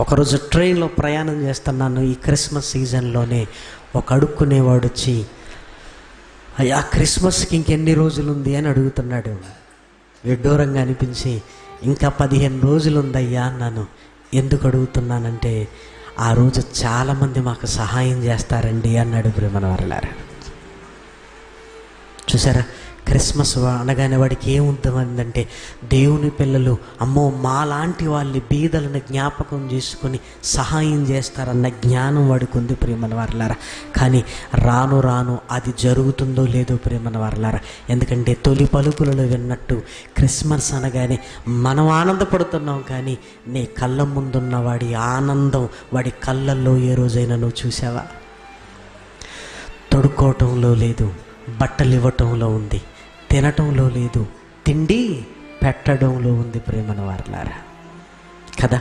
ఒకరోజు ట్రైన్లో ప్రయాణం చేస్తున్నాను. ఈ క్రిస్మస్ సీజన్లోనే ఒక అడుక్కునేవాడు వచ్చి, అయ్యా క్రిస్మస్కి ఇంకెన్ని రోజులు ఉంది అని అడుగుతున్నాడు. విడ్డూరంగా అనిపించి, ఇంకా 15 రోజులు ఉందయ్యా అన్నాను. ఎందుకు అడుగుతున్నానంటే, ఆ రోజు చాలామంది మాకు సహాయం చేస్తారండి అన్నాడు. ప్రియమైనవారలారా, చూసారా, క్రిస్మస్ అనగానే వాడికి ఏముంటుందంటే, దేవుని పిల్లలు అమ్మో మాలాంటి వాళ్ళని బీదలను జ్ఞాపకం చేసుకొని సహాయం చేస్తారన్న జ్ఞానం వాడికి ఉంది. ప్రియమైనవారలారా, కానీ రాను రాను అది జరుగుతుందో లేదో ప్రియమైనవారలారా. ఎందుకంటే తొలి పలుకులలో విన్నట్టు క్రిస్మస్ అనగానే మనం ఆనందపడుతున్నాం, కానీ నీ కళ్ళ ముందున్న వాడి ఆనందం వాడి కళ్ళల్లో ఏ రోజైనా నువ్వు చూసావా? తొడుక్కోవటంలో లేదు, బట్టలు ఇవ్వటంలో ఉంది, తినటంలో లేదు, తిండి పెట్టడంలో ఉంది. ప్రేమను వారలారా కదా.